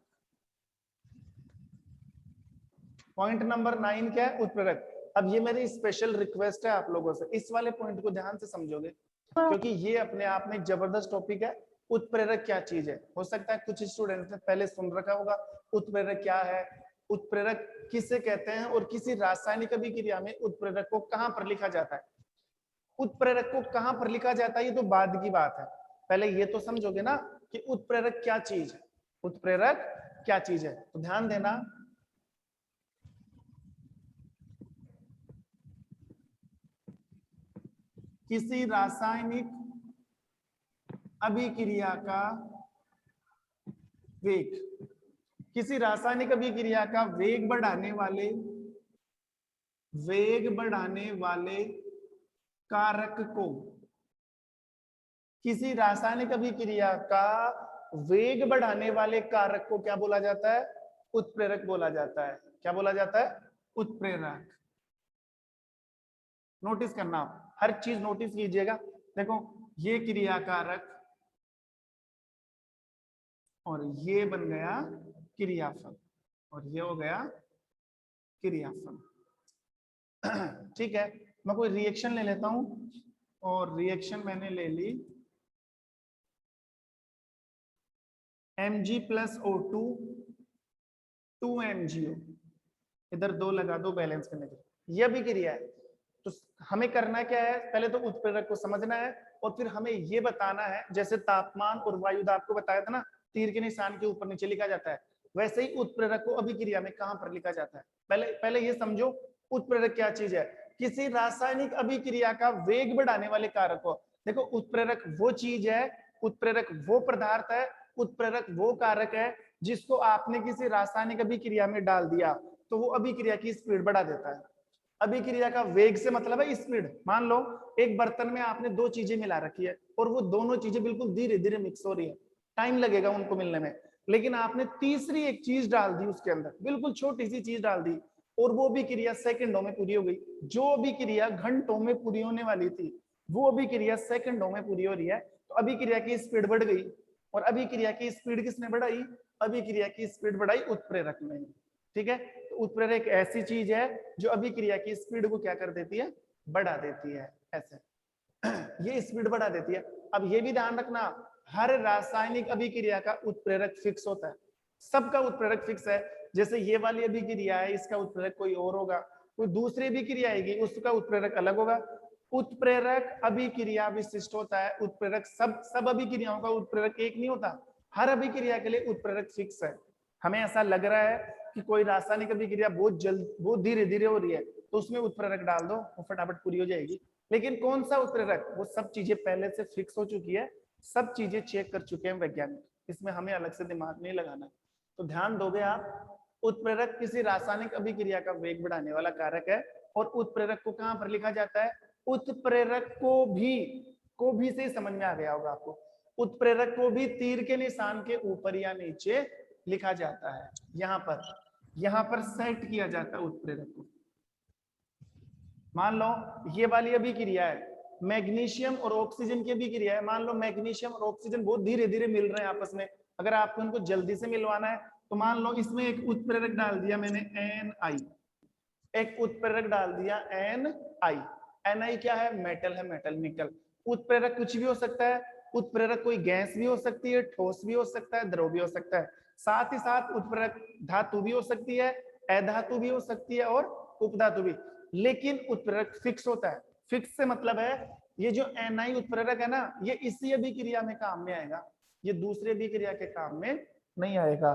पॉइंट नंबर 9 क्या है, उत्प्रेरक। अब ये मेरी स्पेशल रिक्वेस्ट है आप लोगों से, इस वाले पॉइंट को ध्यान से समझोगे क्योंकि ये अपने आप में एक जबरदस्त टॉपिक है। उत्प्रेरक क्या चीज है? हो सकता है कुछ स्टूडेंट ने पहले सुन रखा होगा उत्प्रेरक क्या है, उत्प्रेरक किसे कहते हैं, और किसी रासायनिक अभिक्रिया में उत्प्रेरक को कहां पर लिखा जाता है। उत्प्रेरक को कहां पर लिखा जाता है ये तो बाद की बात है, पहले ये तो समझोगे ना कि उत्प्रेरक क्या चीज है, उत्प्रेरक क्या चीज है। तो ध्यान देना, किसी रासायनिक अभिक्रिया का वेग, किसी रासायनिक अभिक्रिया का वेग बढ़ाने वाले कारक को, किसी रासायनिक अभिक्रिया का वेग बढ़ाने वाले कारक को क्या बोला जाता है? उत्प्रेरक बोला जाता है। क्या बोला जाता है? उत्प्रेरक। नोटिस करना, हर चीज नोटिस कीजिएगा। देखो ये क्रिया कारक और ये बन गया क्रियाफल और ये हो गया क्रियाफल। ठीक है, मैं कोई रिएक्शन ले लेता हूं और रिएक्शन मैंने ले ली Mg प्लस O2 2MgO, इधर 2 लगा दो बैलेंस करने के लिए। यह भी क्रिया है, तो हमें करना क्या है, पहले तो उत्प्रेरक को समझना है और फिर हमें ये बताना है, जैसे तापमान और वायु दाब को बताया था ना, तीर के निशान के ऊपर नीचे लिखा जाता है, वैसे ही उत्प्रेरक को अभिक्रिया में कहां पर लिखा जाता है। पहले ये समझो उत्प्रेरक क्या चीज है। किसी रासायनिक अभिक्रिया का वेग बढ़ाने वाले कारक को, देखो उत्प्रेरक वो चीज है, उत्प्रेरक वो पदार्थ है, उत्प्रेरक वो कारक है जिसको आपने किसी रासायनिक अभिक्रिया में डाल दिया तो वो अभिक्रिया की स्पीड बढ़ा देता है। अभिक्रिया का वेग से मतलब है स्पीड। मान लो एक बर्तन में आपने 2 चीजें मिला रखी है और वो दोनों चीजें बिल्कुल धीरे धीरे मिक्स हो रही है, टाइम लगेगा उनको मिलने में, लेकिन आपने तीसरी एक चीज डाल दी उसके अंदर, बिल्कुल छोटी सी चीज डाल दी और वो भी क्रिया सेकंडों में पूरी हो गई। जो भी क्रिया घंटों में पूरी होने वाली थी वो भी क्रिया सेकंडों में पूरी हो रही है, तो अभिक्रिया की स्पीड बढ़ गई। और अभिक्रिया की स्पीड किसने बढ़ाई? अभिक्रिया की स्पीड बढ़ाई उत्प्रेरक ने। ठीक है, तो उत्प्रेरक एक ऐसी चीज है जो अभिक्रिया की स्पीड को क्या कर देती है? बढ़ा देती है। ऐसे ये स्पीड बढ़ा देती है। अब ये भी ध्यान रखना, हर रासायनिक अभिक्रिया का उत्प्रेरक फिक्स होता है, सबका उत्प्रेरक फिक्स है। जैसे ये वाली अभिक्रिया है, इसका उत्प्रेरक कोई और होगा, कोई दूसरी अभिक्रिया आएगी उसका उत्प्रेरक अलग होगा। उत्प्रेरक अभिक्रिया विशिष्ट होता है, उत्प्रेरक सब अभिक्रियाओं का उत्प्रेरक एक नहीं होता, हर अभिक्रिया के लिए उत्प्रेरक फिक्स है। हमें ऐसा लग रहा है कि कोई रासायनिक अभिक्रिया बहुत धीरे धीरे हो रही है तो उसमें उत्प्रेरक डाल दो, वो फटाफट पूरी हो जाएगी, लेकिन कौन सा उत्प्रेरक? वो सब चीजें पहले से फिक्स हो चुकी है, सब चीजें चेक कर चुके हैं वैज्ञानिक, इसमें हमें अलग से दिमाग नहीं लगाना। तो ध्यान दोगे आप, उत्प्रेरक किसी रासायनिक अभिक्रिया का वेग बढ़ाने वाला कारक है और उत्प्रेरक को कहां पर लिखा जाता है? उत्प्रेरक को भी से समझ में आ गया होगा आपको, उत्प्रेरक को भी तीर के निशान के ऊपर या नीचे लिखा जाता है। यहां पर सेट किया जाता है उत्प्रेरक को। मान लो ये वाली अभिक्रिया है, मैग्नीशियम और ऑक्सीजन की अभिक्रिया है। मान लो मैग्नीशियम और ऑक्सीजन बहुत धीरे धीरे मिल रहे हैं आपस में, अगर आपको इनको जल्दी से मिलवाना है तो मान लो इसमें एक उत्प्रेरक डाल दिया मैंने Ni, एक उत्प्रेरक डाल दिया Ni। Ni क्या है? मेटल है, मेटल निकल। उत्प्रेरक कुछ भी हो सकता है, उत्प्रेरक कोई गैस भी हो सकती है, ठोस भी हो सकता है, द्रव भी हो सकता है, साथ ही साथ उत्प्रेरक धातु भी हो सकती है, अधातु भी हो सकती है और उपधातु भी, लेकिन उत्प्रेरक फिक्स होता है। फिक्स से मतलब है ये जो Ni उत्प्रेरक है ना, ये इसी अभिक्रिया में काम में आएगा, ये दूसरे अभिक्रिया के काम में नहीं आएगा।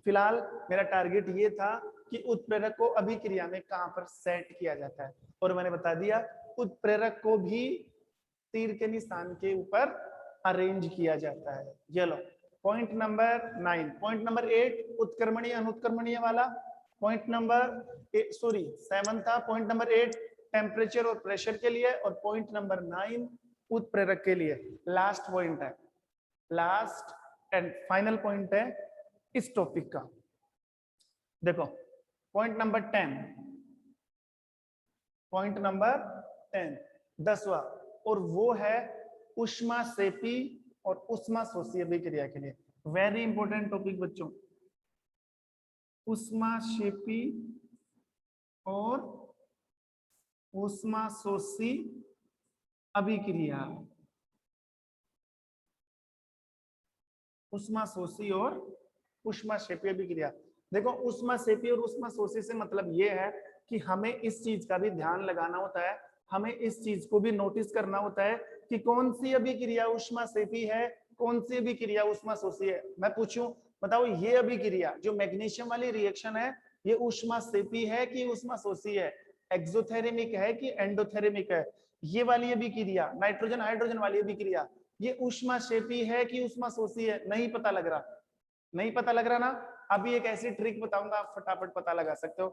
फिलहाल मेरा टारगेट ये था कि उत्प्रेरक को अभिक्रिया में कहां पर सेट किया जाता है, और मैंने बता दिया उत्प्रेरक को भी तीर के निशान के ऊपर अरेंज किया जाता है। ये लो पॉइंट नंबर 9। पॉइंट नंबर 8 उत्क्रमणीय अनुत्क्रमणीय वाला, पॉइंट नंबर 7 था। पॉइंट नंबर 8 टेम्परेचर और प्रेशर के लिए, और पॉइंट नंबर 9 उत्प्रेरक के लिए। लास्ट पॉइंट है, लास्ट एंड फाइनल पॉइंट है इस टॉपिक का। देखो पॉइंट नंबर 10, पॉइंट नंबर 10 10वां, और वो है ऊष्माक्षेपी और ऊष्माशोषी अभिक्रिया के लिए। वेरी इंपॉर्टेंट टॉपिक बच्चों, ऊष्माक्षेपी और ऊष्माशोषी अभिक्रिया, ऊष्माशोषी और ऊष्माक्षेपी अभिक्रिया। देखो ऊष्माक्षेपी और ऊष्माशोषी से मतलब ये है कि हमें इस चीज का भी ध्यान लगाना होता है, हमें इस चीज को भी नोटिस करना होता है कि कौन सी अभिक्रिया ऊष्माक्षेपी है, कौन सी अभिक्रिया ऊष्माशोषी है। मैं पूछूं बताओ ये अभिक्रिया जो मैग्नीशियम वाली रिएक्शन है ये ऊष्माक्षेपी है कि ऊष्माशोषी है, एक्सोथेरेमिक है कि एंडोथेरेमिक है। ये वाली अभिक्रिया नाइट्रोजन हाइड्रोजन वाली अभिक्रिया ये ऊष्माक्षेपी है कि ऊष्माशोषी है, नहीं पता लग रहा, नहीं पता लग रहा ना। अभी एक ऐसी ट्रिक बताऊंगा आप फटाफट पता लगा सकते हो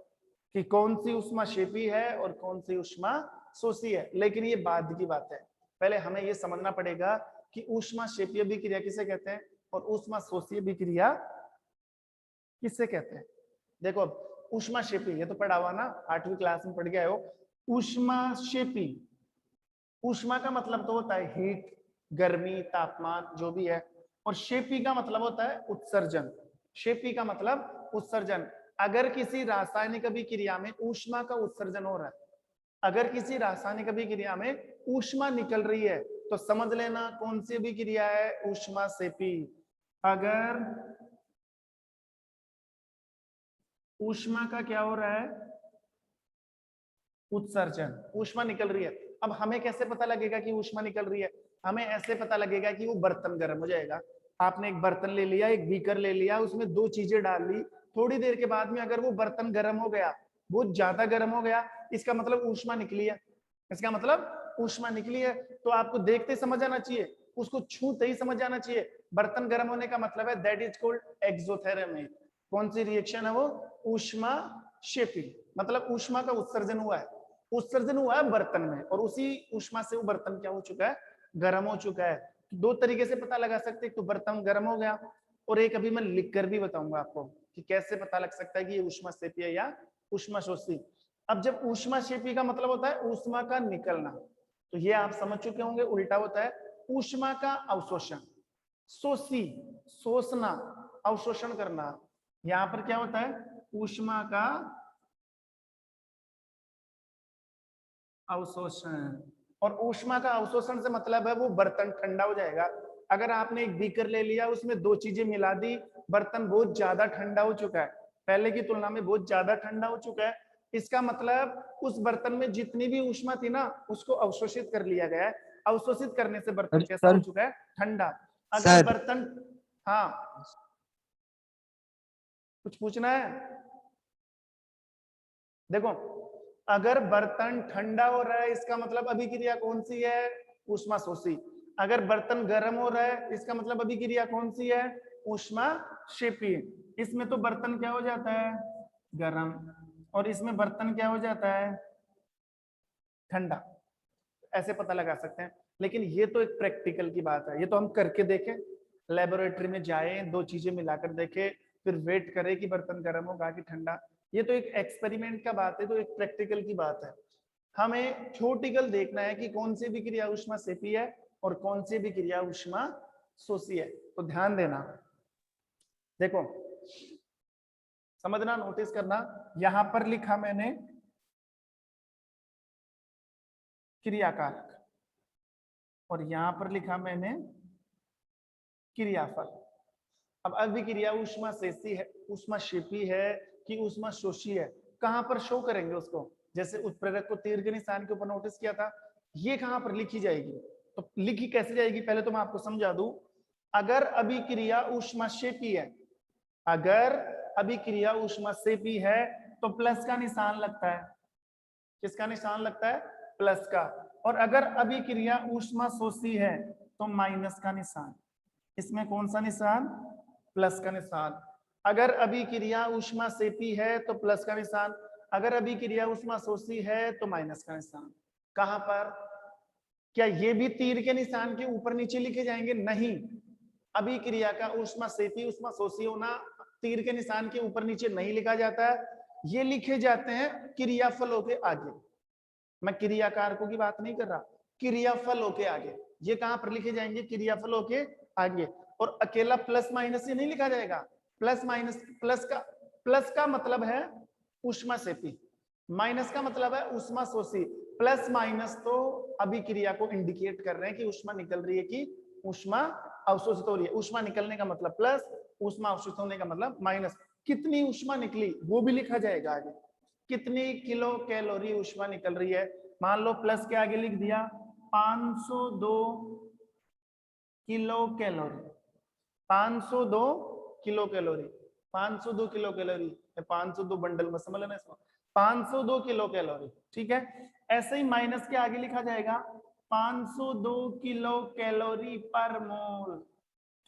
कि कौन सी ऊष्माक्षेपी है और कौन सी ऊष्माशोषी है। लेकिन ये बाद की बात है, पहले हमें ये समझना पड़ेगा कि ऊष्माक्षेपी अभिक्रिया किसे कहते हैं और ऊष्माशोषी अभिक्रिया किसे कहते हैं। देखो अब ऊष्माक्षेपी ये तो पढ़ा हुआ ना, 8वीं क्लास में पढ़ गए हो। ऊष्माक्षेपी, ऊष्मा का मतलब तो होता है हीट, गर्मी, तापमान जो भी है, और शेपी का मतलब होता है उत्सर्जन। शेपी का मतलब उत्सर्जन। अगर किसी रासायनिक अभिक्रिया में ऊष्मा का उत्सर्जन हो रहा है, अगर किसी रासायनिक अभिक्रिया में ऊष्मा निकल रही है तो समझ लेना कौन सी अभिक्रिया है, ऊष्माक्षेपी। अगर ऊष्मा का क्या हो रहा है, उत्सर्जन, ऊष्मा निकल रही है। अब हमें कैसे पता लगेगा कि ऊष्मा निकल रही है, हमें ऐसे पता लगेगा कि वो बर्तन गर्म हो जाएगा। आपने एक बर्तन ले लिया, एक बीकर ले लिया, उसमें 2 चीजें डाल ली, थोड़ी देर के बाद में अगर वो बर्तन गर्म हो गया, बहुत ज्यादा गर्म हो गया, इसका मतलब ऊष्मा निकली है, इसका मतलब ऊष्मा निकली है। तो आपको देखते समझ आना चाहिए, उसको छूते ही समझ आना चाहिए बर्तन गर्म होने का मतलब है दैट इज कॉल्ड एक्सोथेरेमिक। कौन सी रिएक्शन है वो, ऊष्माक्षेपी, मतलब ऊष्मा का उत्सर्जन हुआ है, उत्सर्जन हुआ है बर्तन में और उसी ऊष्मा से वो बर्तन क्या हो चुका है, गर्म हो चुका है। 2 तरीके से पता लगा सकते हैं, तो बर्तन गर्म हो गया, और एक अभी मैं लिखकर भी बताऊंगा आपको कि कैसे पता लग सकता है कि ये ऊष्माक्षेपी है या ऊष्माशोषी। अब जब ऊष्माक्षेपी का मतलब होता है ऊष्मा का निकलना, तो ये आप समझ चुके होंगे उल्टा होता है ऊष्मा का अवशोषण। शोषी, शोषना, अवशोषण करना। यहाँ पर क्या होता है, ऊष्मा का अवशोषण। और ऊष्मा का अवशोषण से मतलब है वो बर्तन ठंडा हो जाएगा। अगर आपने एक बीकर ले लिया, उसमें 2 चीजें मिला दी, बर्तन बहुत ज्यादा ठंडा हो चुका है, पहले की तुलना में बहुत ज्यादा ठंडा हो चुका है, इसका मतलब उस बर्तन में जितनी भी ऊष्मा थी ना उसको अवशोषित कर लिया गया है। अवशोषित करने से बर्तन कैसा हो चुका है, ठंडा। अगर बर्तन, हाँ कुछ पूछना है, देखो अगर बर्तन ठंडा हो रहा है इसका मतलब अभिक्रिया कौन सी है, ऊष्माशोषी। अगर बर्तन गर्म हो रहा है इसका मतलब अभिक्रिया कौन सी है, ऊष्माक्षेपी। इसमें तो बर्तन क्या हो जाता है, गर्म, और इसमें बर्तन क्या हो जाता है, ठंडा। ऐसे पता लगा सकते हैं। लेकिन ये तो एक प्रैक्टिकल की बात है, ये तो हम करके देखें, लेबोरेटरी में जाए, 2 चीजें मिलाकर देखे, फिर वेट करें कि बर्तन गर्म होगा कि ठंडा। ये तो एक एक्सपेरिमेंट का बात है, तो एक प्रैक्टिकल की बात है। हमें थ्योरेटिकल देखना है कि कौन सी विक्रिया ऊष्माक्षेपी है और कौन सी विक्रिया ऊष्माशोषी है। तो ध्यान देना, देखो समझना, नोटिस करना। यहां पर लिखा मैंने क्रियाकारक और यहां पर लिखा मैंने क्रियाफल। अब अभिक्रिया ऊष्माशोषी है, ऊष्माक्षेपी है कि ऊष्माशोषी है, कहां पर शो करेंगे उसको। जैसे उत्प्रेरक को तीर के निशान के ऊपर नोटिस किया था, ये कहां पर लिखी जाएगी, तो लिखी कैसे जाएगी पहले तो मैं आपको समझा दूं। अगर अभिक्रिया ऊष्माक्षेपी है, अगर अभिक्रिया ऊष्माक्षेपी है तो प्लस का निशान लगता है, किसका निशान लगता है, प्लस का। और अगर अभिक्रिया ऊष्माशोषी है तो माइनस का निशान, इसमें कौन सा निशान, प्लस का निशान। अगर अभिक्रिया ऊष्माक्षेपी है तो प्लस का निशान, अगर अभिक्रिया ऊष्माशोषी है तो माइनस का निशान। कहां पर, क्या ये भी तीर के निशान के ऊपर नीचे लिखे जाएंगे, नहीं। अभिक्रिया का ऊष्माक्षेपी ऊष्माशोषी होना तीर के निशान के ऊपर नीचे नहीं लिखा जाता है, ये लिखे जाते हैं क्रियाफलों के आगे। मैं क्रियाकारकों की बात नहीं कर रहा, क्रियाफलों के आगे। ये कहां पर लिखे जाएंगे, क्रियाफलों के आगे। और अकेला प्लस माइनस से नहीं लिखा जाएगा, प्लस माइनस, प्लस का मतलब है ऊष्माक्षेपी, माइनस का मतलब है ऊष्माशोषी। प्लस माइनस तो अभिक्रिया को इंडिकेट कर रहे हैं कि ऊष्मा निकल रही है कि ऊष्मा अवशोषित हो रही है। ऊष्मा निकलने का मतलब प्लस, ऊष्मा अवशोषित होने का मतलब माइनस। कितनी ऊष्मा निकली वो भी लिखा जाएगा आगे, कितनी किलो कैलोरी ऊष्मा निकल रही है। मान लो प्लस के आगे लिख दिया 502 kilo calorie, 502 kilo calorie, 502 kilo calorie, 502 bundle में समझ लेना इसको, 502 किलो कैलोरी, ठीक है। ऐसे ही माइनस के आगे लिखा जाएगा 502 किलो कैलोरी पर मोल,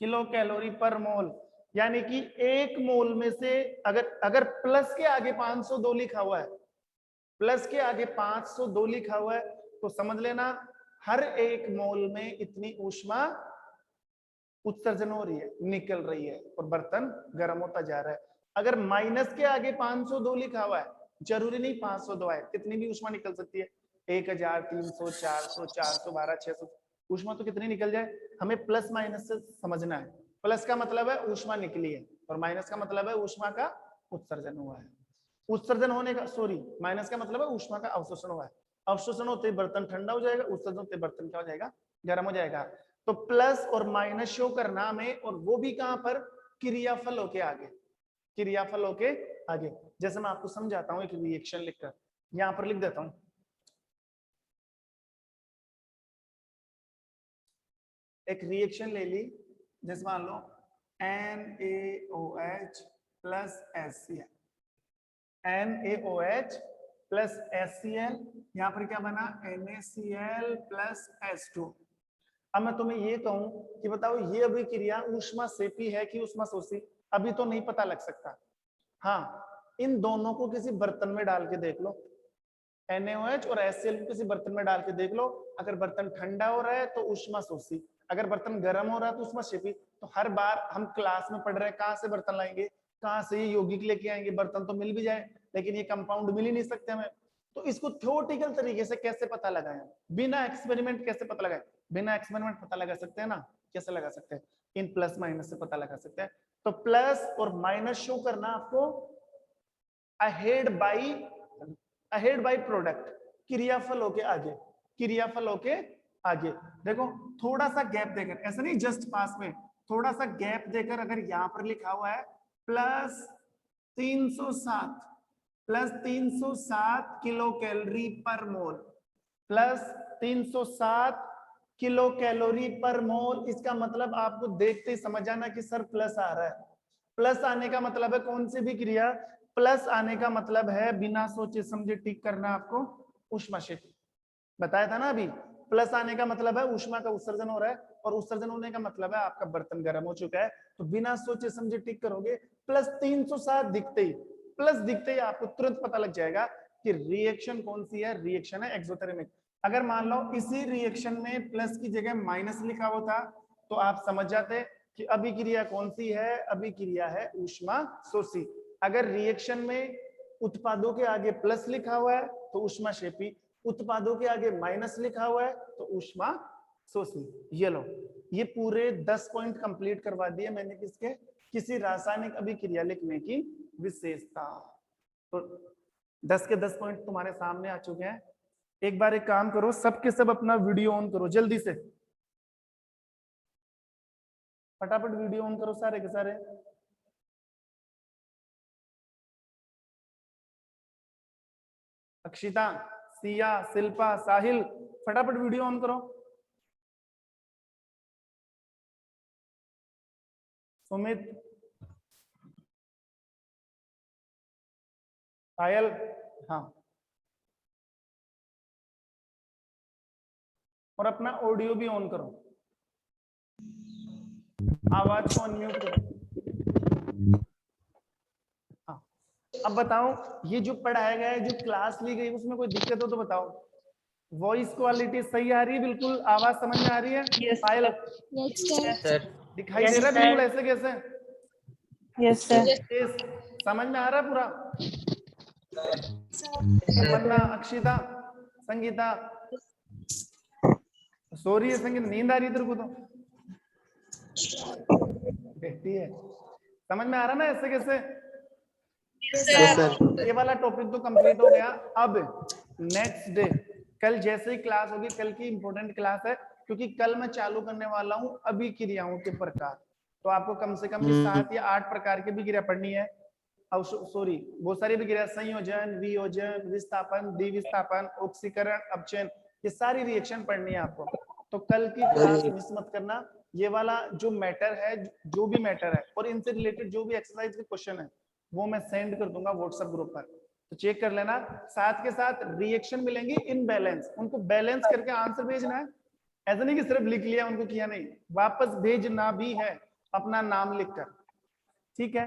किलो कैलोरी पर मोल। यानी कि एक मोल में से अगर प्लस के आगे 502 लिखा हुआ है, प्लस के आगे 502 लिखा हुआ है, तो समझ लेना हर एक मोल में इतनी ऊष्मा उत्सर्जन हो रही है, निकल रही है, और बर्तन गर्म होता जा रहा है। अगर माइनस के आगे 502 लिखा हुआ है, जरूरी नहीं 502 आए, कितनी भी ऊष्मा निकल सकती है, 1000, 300, 400, 412, 600 ऊष्मा तो कितनी निकल जाए। हमें प्लस माइनस से समझना है। प्लस का मतलब है ऊष्मा निकली है, और माइनस का मतलब है ऊष्मा का उत्सर्जन हुआ है। उत्सर्जन होने का, सॉरी, माइनस का मतलब है ऊष्मा का अवशोषण हुआ है। अवशोषण होते ही बर्तन ठंडा हो जाएगा, उत्सर्जन होते बर्तन क्या हो जाएगा, गर्म हो जाएगा। तो प्लस और माइनस शो करना हमें, और वो भी कहां पर, क्रियाफलों के आगे, क्रियाफलों के आगे। जैसे मैं आपको समझाता हूं एक रिएक्शन लिखकर, यहां पर लिख देता हूं, एक रिएक्शन ले ली, जैसे मान लो NaOH plus HCl, NaOH plus HCl, यहां पर क्या बना, NaCl प्लस H2। अब मैं तुम्हें ये कहूं कि बताओ ये अभिक्रिया ऊष्मा सेपी है कि ऊष्मा शोषी, अभी तो नहीं पता लग सकता। हाँ, इन दोनों को किसी बर्तन में डाल के देख लो, NaOH और HCl को किसी बर्तन में डाल के देख लो। अगर बर्तन ठंडा हो रहा है तो ऊष्मा शोषी, अगर बर्तन गर्म हो रहा है तो ऊष्मा सेपी। तो हर बार हम क्लास में पढ़ रहे हैं, कहाँ से बर्तन लाएंगे, कहाँ से ये यौगिक लेके आएंगे, बर्तन तो मिल भी जाए लेकिन ये कंपाउंड मिल ही नहीं सकते हमें। तो इसको थ्योरेटिकल तरीके से कैसे पता लगाएं, बिना एक्सपेरिमेंट कैसे पता लगाएं, बिना एक्सपेरिमेंट पता लगा सकते हैं ना, कैसे लगा सकते हैं, इन प्लस माइनस से पता लगा सकते हैं। तो प्लस और माइनस शो करना आपको अहेड बाई प्रोडक्ट, क्रियाफलों के आगे, क्रियाफलों के आगे। देखो थोड़ा सा गैप देकर, ऐसा नहीं जस्ट पास में, थोड़ा सा गैप देकर अगर यहां पर लिखा हुआ है प्लस 307 किलो कैलोरी पर मोल, प्लस 307 किलो कैलोरी पर मोल, इसका मतलब आपको देखते ही समझ आना कि सर प्लस आ रहा है। प्लस आने का मतलब है कौन सी भी क्रिया, प्लस आने का मतलब है बिना सोचे समझे टिक करना आपको ऊष्मा क्षेत्र, बताया था ना अभी। प्लस आने का मतलब है ऊष्मा का उत्सर्जन हो रहा है, और उत्सर्जन होने का मतलब है आपका बर्तन गर्म हो चुका है। तो बिना सोचे समझे टिक करोगे, प्लस 307 दिखते ही, प्लस दिखते ही आपको तुरंत पता लग जाएगा कि रिएक्शन कौन सी है, रिएक्शन है एक्सोथर्मिक। अगर मान लो इसी रिएक्शन में प्लस की जगह माइनस लिखा होता तो आप समझ जाते कि अभिक्रिया कौन सी है, अभिक्रिया है ऊष्मा शोषी। अगर रिएक्शन में उत्पादों के आगे प्लस लिखा हुआ है तो ऊष्मा क्षेपी, उत्पादों के आगे माइनस लिखा हुआ है तो ऊष्मा शोषी। ये लो, ये पूरे 10 पॉइंट कंप्लीट करवा दिए मैंने किसके, किसी रासायनिक अभिक्रिया लिखने की विशेषता। तो 10 के 10 पॉइंट तुम्हारे सामने आ चुके हैं। एक बार एक काम करो, सबके सब अपना वीडियो ऑन करो जल्दी से, फटाफट वीडियो ऑन करो सारे के सारे। अक्षिता, सिया, शिल्पा, साहिल, फटाफट वीडियो ऑन करो। सुमित, पायल, हाँ, और अपना ऑडियो भी ऑन करो, आवाज को अनम्यूट करो। हाँ, अब बताओ ये जो पढ़ाया गया है, जो क्लास ली गई, उसमें कोई दिक्कत हो तो बताओ। वॉइस क्वालिटी सही आ रही है, बिल्कुल आवाज समझ में आ रही है? पायल, Yes, sir. दिखाई दे रहा है बिल्कुल ऐसे कैसे? Yes sir. समझ में आ रहा है पूरा? तमन्ना, अक्षिता, संगीता, सो रही है संगीता, नींद आ रही है तेरे को तो देखती है। समझ में आ रहा ना ऐसे कैसे? ये वाला टॉपिक तो कंप्लीट हो गया। अब नेक्स्ट डे कल जैसे ही क्लास होगी, कल की इंपॉर्टेंट क्लास है, क्योंकि कल मैं चालू करने वाला हूँ अभिक्रियाओं के प्रकार। तो आपको कम से कम 7 या 8 प्रकार की अभिक्रिया पढ़नी है। अब सॉरी, बहुत सारी अभिक्रिया, संयोजन, वियोजन, विस्थापन, द्विविस्थापन, ऑक्सीकरण, अपचयन, ये सारी रिएक्शन पढ़नी है आपको। तो कल की क्लास मिस मत करना। ये वाला जो मैटर है, जो भी मैटर है और इनसे रिलेटेड जो भी एक्सरसाइज के क्वेश्चन है वो मैं सेंड कर दूंगा व्हाट्सएप ग्रुप पर, तो चेक कर लेना। साथ के साथ रिएक्शन मिलेंगी इन बैलेंस, उनको बैलेंस करके आंसर भेजना है। ऐसा नहीं कि सिर्फ लिख लिया उनको किया नहीं, वापस भेजना भी है अपना नाम लिखकर। ठीक है,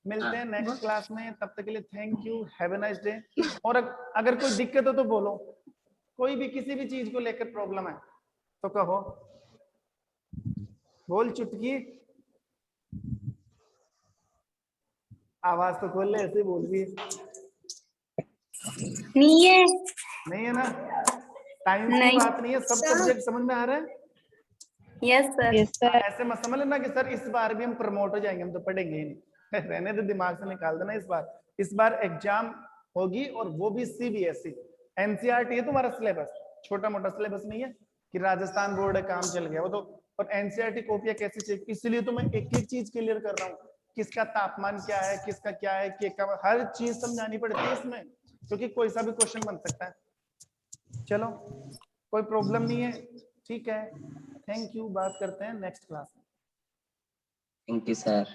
मिलते हैं नेक्स्ट क्लास में, तब तक के लिए thank you, have a nice day. और अगर कोई दिक्कत हो तो बोलो, कोई भी किसी भी चीज को लेकर प्रॉब्लम है तो कहो, बोल चुटकी, आवाज तो खोल ले, ऐसे बोल भी नहीं है ना, टाइम की बात नहीं है, सब सब्जेक्ट समझ में आ रहा है। Yes sir. ऐसे मत समझ लेना कि सर इस बार भी हम प्रमोट हो जाएंगे, हम तो पढ़ेंगे ही नहीं। रहने तो दिमाग से निकाल देना। इस बार एग्जाम होगी और वो भी सीबीएसई, एनसीईआरटी है तुम्हारा सिलेबस, छोटा मोटा सिलेबस नहीं है कि राजस्थान बोर्ड काम चल गया वो तो। और एनसीईआरटी कॉपियां कैसे चेक, इसलिए तो मैं एक एक चीज क्लियर कर रहा हूँ, किसका तापमान क्या है, किसका क्या है, हर चीज समझानी पड़ती है इसमें, क्योंकि कोई सा भी क्वेश्चन बन सकता है। चलो कोई प्रॉब्लम नहीं है, ठीक है, थैंक यू, बात करते हैं नेक्स्ट क्लास में। Thank you sir.